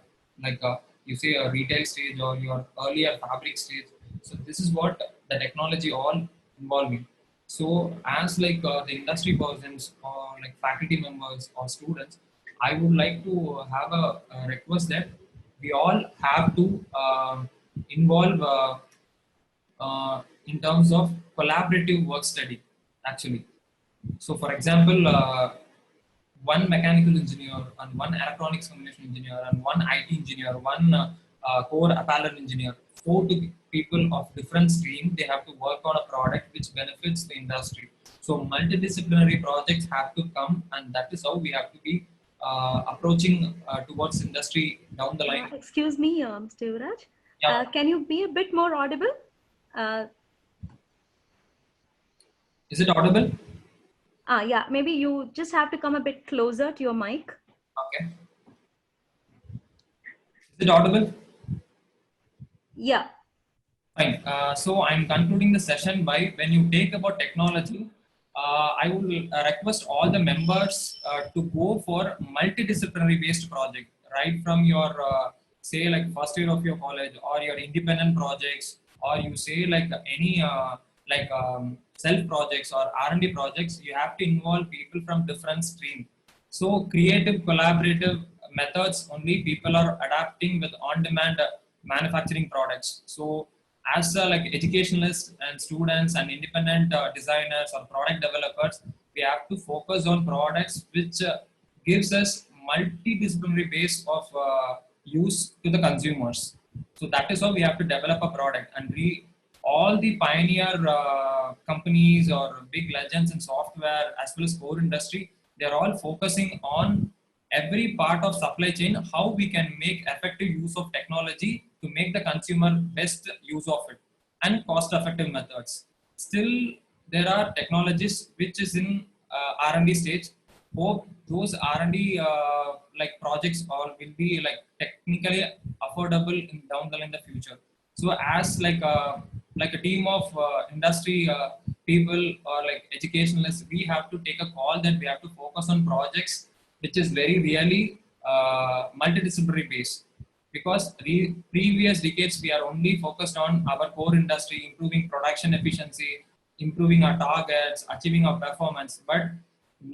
S2: you say a retail stage, or your earlier fabric stage. So this is what the technology all involving. So as the industry persons, or like faculty members or students, I would like to have a request that we all have to involve in terms of collaborative work study actually. So for example, one mechanical engineer and one electronics combination engineer and one IT engineer, one core apparel engineer, people of different stream, they have to work on a product which benefits the industry. So multidisciplinary projects have to come, and that is how we have to be approaching towards industry down the line.
S1: Excuse me, Mr. Yuvraj.
S2: Yeah.
S1: Can you be a bit more audible?
S2: Is it audible?
S1: Yeah, maybe you just have to come a bit closer to your mic.
S2: Okay. Is it audible?
S1: Yeah.
S2: Fine. So I'm concluding the session by, when you take about technology, I will request all the members to go for multidisciplinary based project, right from your say like first year of your college, or your independent projects, or you say like any self projects or R&D projects. You have to involve people from different stream. So creative collaborative methods only people are adapting with on-demand manufacturing products. So as educationalists and students and independent designers or product developers, we have to focus on products which gives us multidisciplinary base of use to the consumers. So that is how we have to develop a product, and all the pioneer companies or big legends in software as well as core industry, they're all focusing on every part of supply chain, how we can make effective use of technology to make the consumer best use of it, and cost effective methods. Still, there are technologies which is in R&D stage. Both those R&D projects all will be technically affordable down the line in the future. So as a team of industry people or like educationalists, we have to take a call that we have to focus on projects which is very really multidisciplinary based, because previous decades we are only focused on our core industry, improving production efficiency, improving our targets, achieving our performance. But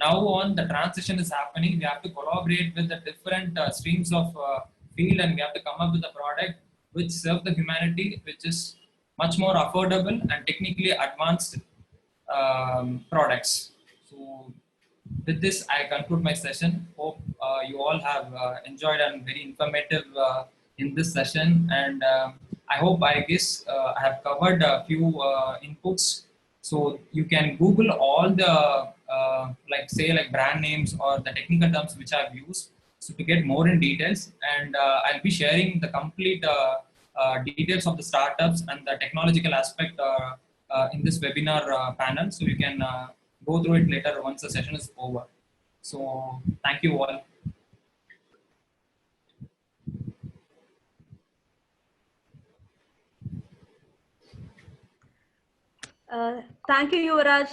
S2: now on, the transition is happening. We have to collaborate with the different streams of field, and we have to come up with a product which serve the humanity, which is much more affordable and technically advanced products. So with this, I conclude my session. Hope you all have enjoyed and very informative in this session. And I hope, I guess, I have covered a few inputs. So you can Google all the like brand names or the technical terms which I've used, so to get more in details. And I'll be sharing the complete details of the startups and the technological aspect in this webinar panel. So you can go through it later once the session is over. So thank you all.
S1: Thank you, Yuvraj.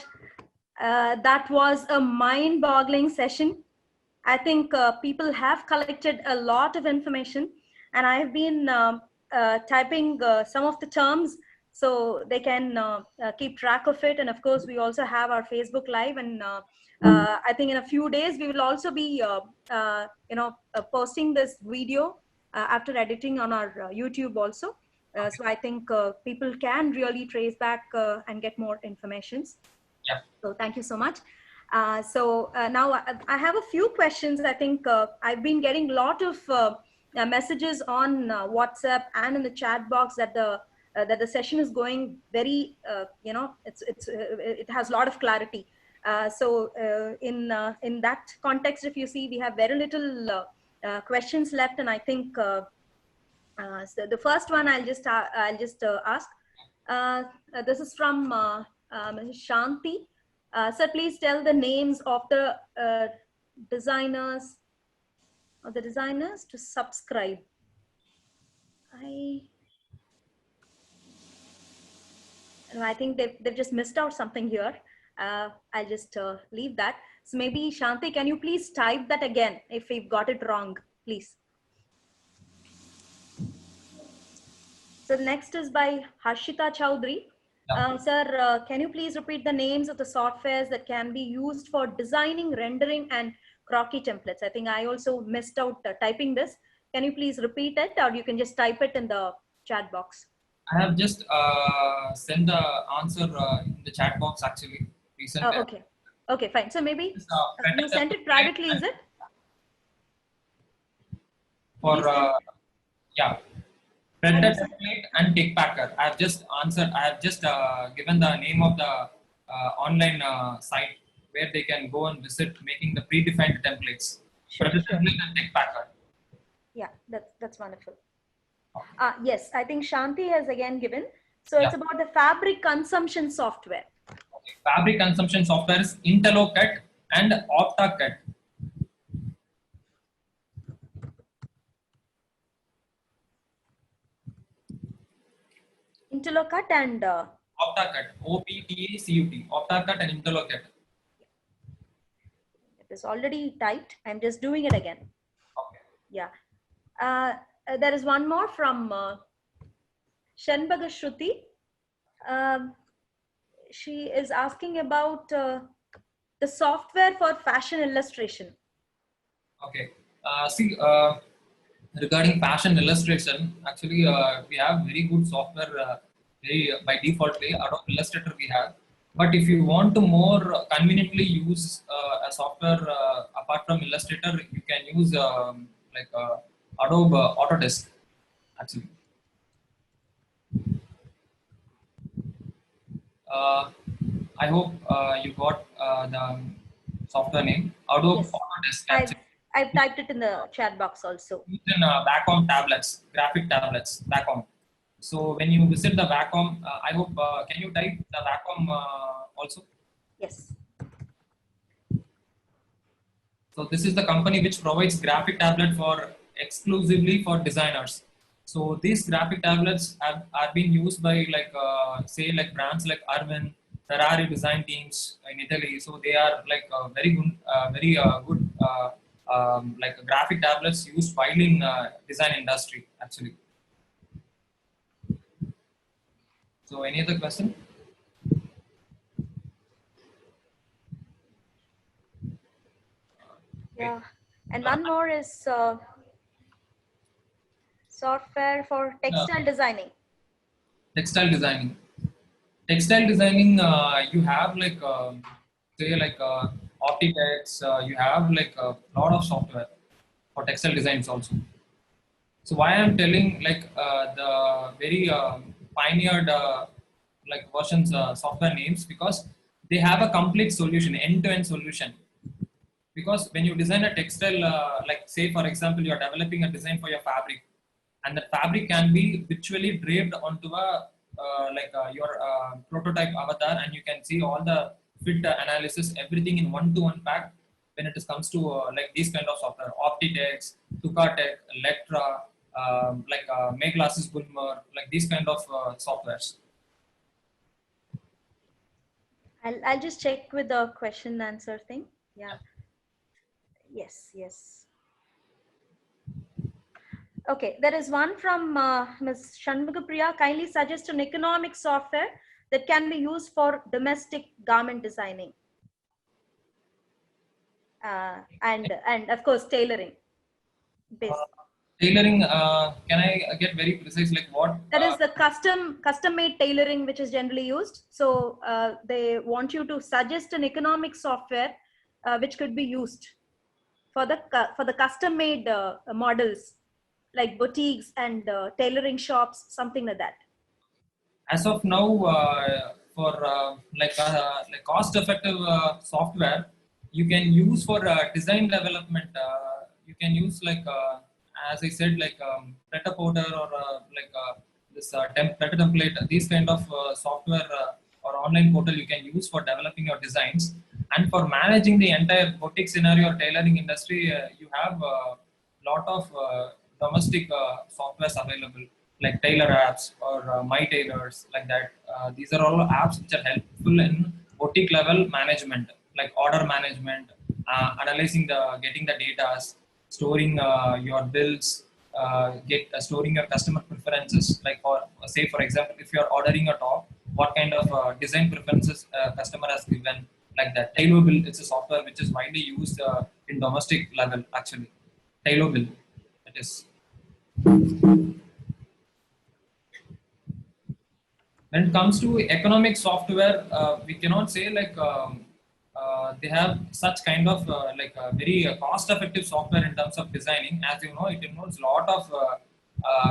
S1: That was a mind-boggling session. I think people have collected a lot of information, and I've been typing some of the terms so they can keep track of it. And of course, we also have our Facebook Live, and I think in a few days we will also be, posting this video after editing on our YouTube also. So I think people can really trace back and get more informations.
S2: Yeah.
S1: So thank you so much. Now I have a few questions. I think I've been getting a lot of messages on WhatsApp and in the chat box that the session is going very, it has a lot of clarity. In that context, if you see, we have very little questions left, and I think so the first one I'll just ask. This is from Shanti. Sir, please tell the names of the designers to subscribe. I think they've just missed out something here. I'll just leave that. So maybe Shanti, can you please type that again if we've got it wrong, please? So next is by Harshita Chowdhury. Sir, can you please repeat the names of the softwares that can be used for designing, rendering, and croquis templates? I think I also missed out typing this. Can you please repeat it, or you can just type it in the chat box?
S2: I have just sent the answer in the chat box actually recently.
S1: Oh, okay. Okay, fine. So maybe you sent it privately, is it?
S2: For yeah. Printer template and TechPacker. I have just answered. I have just given the name of the online site where they can go and visit, making the predefined templates. Printer template and TechPacker.
S1: Yeah, that's wonderful. Yes, I think Shanti has again given. So it's about the fabric consumption software.
S2: Okay. Fabric consumption software is IntelloCut and OptaCut.
S1: IntelloCut and
S2: OptaCut, OPTACUT, OptaCut and IntelloCut.
S1: It is already typed. I'm just doing it again.
S2: Okay.
S1: Yeah. There is one more from Shenbaga Shruti. She is asking about the software for fashion illustration.
S2: Okay. Regarding fashion illustration, actually we have very good software by default way. Adobe Illustrator we have, but if you want to more conveniently use a software apart from Illustrator, you can use Adobe Autodesk actually. I hope you got the software name, Adobe Autodesk actually.
S1: I've typed it in the chat box also.
S2: In Wacom tablets, graphic tablets, Wacom. So when you visit the Wacom, I hope, can you type the Wacom also?
S1: Yes.
S2: So this is the company which provides graphic tablet exclusively for designers. So these graphic tablets are being used by brands like Arvind, Ferrari design teams in Italy. So they are like very good, good like graphic tablets used widely in design industry actually. So any other question? Okay.
S3: Yeah, and one more is software for
S2: Uh,
S3: textile designing.
S2: Textile designing. Textile designing, you have like say like Optitex. You have like a lot of software for textile designs also. So why I'm telling like the very pioneered like versions software names, because they have a complete solution, end-to-end solution. Because when you design a textile, like say for example, you are developing a design for your fabric, and the fabric can be virtually draped onto a like your prototype avatar, and you can see all the fit analysis, everything in one-to-one pack. When it comes to like these kind of software, Optitex, Tucatech, Electra, like Make Glasses Bulmer, like these kind of softwares.
S3: I'll just check with the question answer thing. Yeah. Yes, yes. Okay, there is one from Ms. Shanmugapriya. Kindly suggest an economic software that can be used for domestic garment designing. And of course tailoring. Base.
S2: Tailoring, can I get very precise, like what?
S3: That is the custom made tailoring which is generally used. So they want you to suggest an economic software which could be used for the custom made models, like boutiques and tailoring shops, something like that.
S2: As of now, for like cost effective software, you can use for design development. You can use like as I said, like Pret-a-Porter or like this Pret template. These kind of software or online portal you can use for developing your designs, and for managing the entire boutique scenario or tailoring industry. You have a lot of domestic softwares available, like Tailor apps or My Tailors, like that. These are all apps which are helpful in boutique level management, like order management, getting the data, storing your bills, storing your customer preferences. Like for say for example, if you are ordering a top, what kind of design preferences customer has given, like that. Tailorbill, it's a software which is widely used in domestic level actually. Tailorbill, it is. When it comes to economic software, we cannot say like they have such kind of like very cost-effective software in terms of designing. As you know, it involves a lot of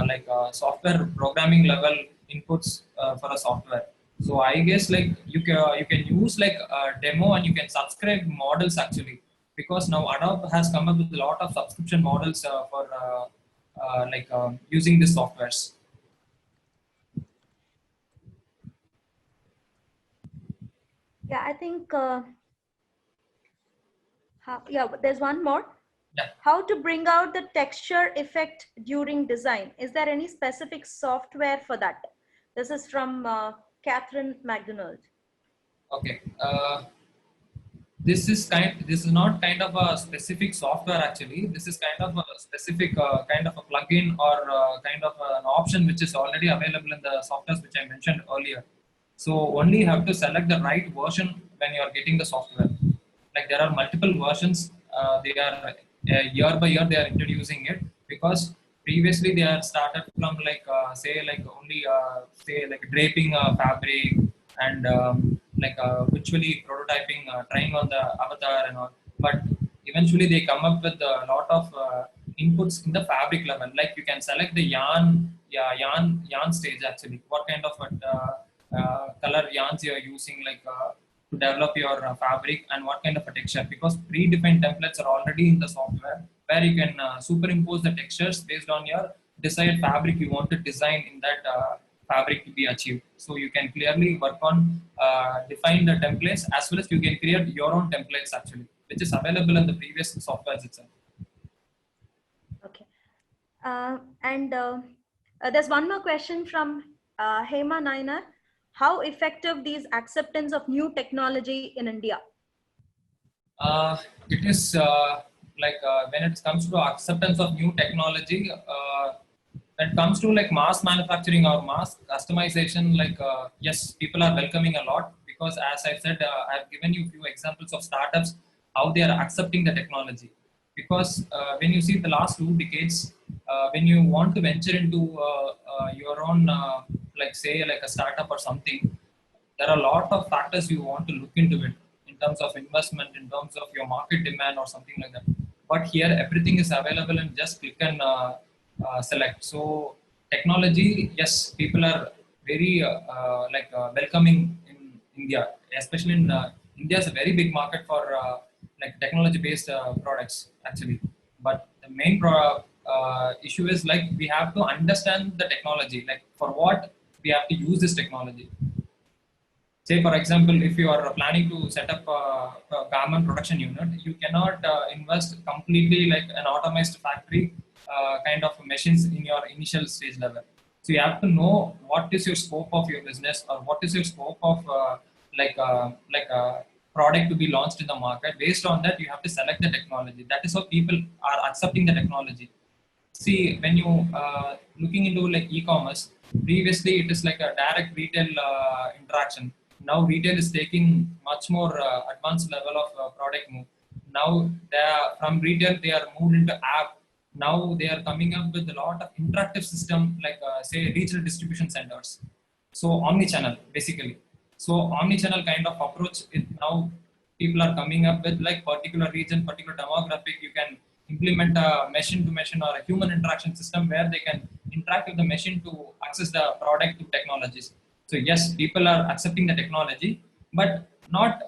S2: like software programming level inputs for a software. So I guess like you can use like a demo, and you can subscribe models actually, because now Adobe has come up with a lot of subscription models for like using these softwares.
S3: Yeah, I think there's one more.
S2: Yeah.
S3: How to bring out the texture effect during design? Is there any specific software for that? This is from Catherine McDonald.
S2: Okay. This is not kind of a specific software actually. This is kind of a specific kind of a plugin or kind of an option which is already available in the softwares which I mentioned earlier. So only you have to select the right version when you are getting the software. Like there are multiple versions. They are year by year they are introducing it, because previously they are started from like say like only say like draping fabric and like virtually prototyping, trying on the avatar and all. But eventually they come up with a lot of inputs in the fabric level. Like you can select the yarn stage actually. What kind of color yarns you are using, like to develop your fabric, and what kind of a texture. Because predefined templates are already in the software, where you can superimpose the textures based on your desired fabric you want to design in that fabric to be achieved. So you can clearly work on define the templates, as well as you can create your own templates actually, which is available in the previous softwares itself.
S3: Okay. And there's one more question from Hema Naina. how effective these acceptance of new technology in India?
S2: It is when it comes to acceptance of new technology, when it comes to like mass manufacturing or mass customization, yes, people are welcoming a lot, because as I said, I've given you a few examples of startups, how they are accepting the technology. Because when you see the last 2 decades, when you want to venture into your own, like a startup or something, there are a lot of factors you want to look into it, in terms of investment, in terms of your market demand or something like that. But here everything is available and just click and select. So technology, yes, people are very welcoming in India, especially in India is a very big market for like technology based products actually. But the main issue is like we have to understand the technology, like for what we have to use this technology. Say, for example, if you are planning to set up a garment production unit, you cannot invest completely like an automized factory kind of machines in your initial stage level. So you have to know what is your scope of your business, or what is your scope of a product to be launched in the market. Based on that, you have to select the technology. That is how people are accepting the technology. See, when you looking into like e-commerce, previously it is like a direct retail interaction. Now retail is taking much more advanced level of product move. Now they are, from retail they are moved into app. Now they are coming up with a lot of interactive system, like say regional distribution centers. So omni-channel basically. So omni-channel kind of approach is now people are coming up with, like particular region, particular demographic. You can implement a machine to machine or a human interaction system where they can interact with the machine to access the product to technologies. So yes, people are accepting the technology, but not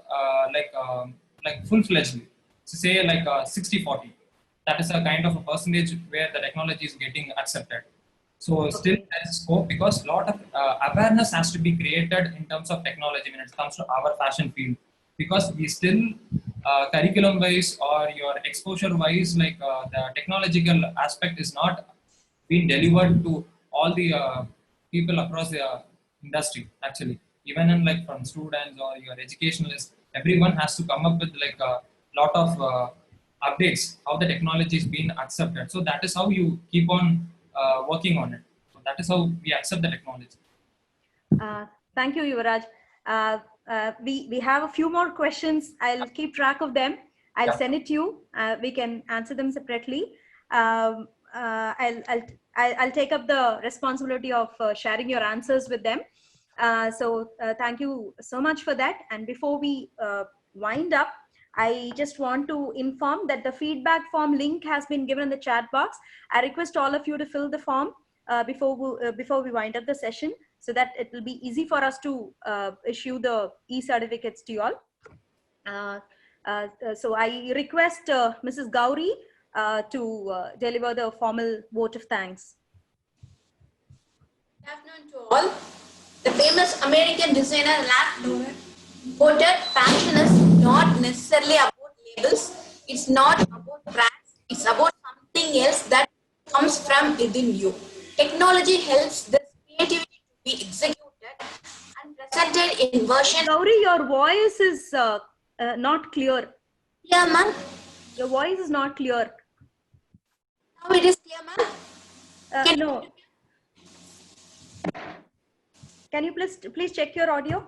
S2: like full-fledged. So say like 60-40. That is a kind of a percentage where the technology is getting accepted. So still there is scope, because a lot of awareness has to be created in terms of technology when it comes to our fashion field. Because we still curriculum wise or your exposure wise, the technological aspect is not being delivered to all the people across the industry actually. Even in like from students or your educationalists, everyone has to come up with like a lot of updates how the technology is being accepted. So that is how you keep on working on it. So that is how we accept the technology.
S3: Thank you, Yuvraj. We have a few more questions. I'll keep track of them. I'll send it to you. We can answer them separately. I'll take up the responsibility of sharing your answers with them. So thank you so much for that. And before we wind up, I just want to inform that the feedback form link has been given in the chat box. I request all of you to fill the form before we wind up the session, so that it will be easy for us to issue the e-certificates to you all. So I request Mrs. Gauri to deliver the formal vote of thanks.
S4: Good afternoon to all. The famous American designer Ralph Lauren quoted, "Fashion is not necessarily about labels. It's not about brands. It's about something else that comes from within you." Technology helps this creativity to be executed and presented in versions.
S3: Gauri, your voice is not clear.
S4: Yeah, ma'am.
S3: Your voice is not clear.
S4: Now it is clear, ma'am.
S3: No. Can you please check your audio?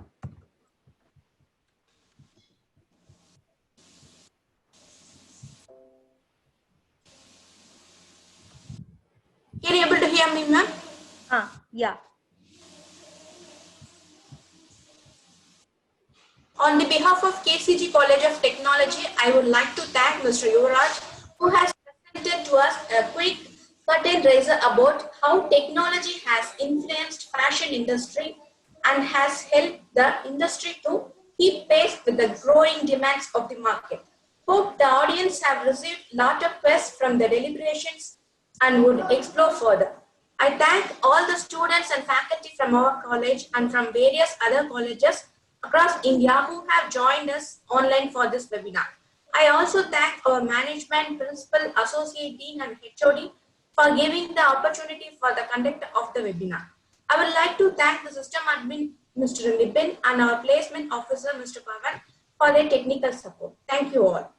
S4: Can you able to hear me, ma'am?
S3: Yeah.
S4: On the behalf of KCG College of Technology, I would like to thank Mr. Yuvraj, who has presented to us a quick curtain raiser about how technology has influenced fashion industry and has helped the industry to keep pace with the growing demands of the market. Hope the audience have received lot of quests from the deliberations and would explore further. I thank all the students and faculty from our college and from various other colleges across India who have joined us online for this webinar. I also thank our management, principal, associate dean and HOD for giving the opportunity for the conduct of the webinar. I would like to thank the system admin, Mr. Nibin, and our placement officer, Mr. Pavan, for their technical support. Thank you all.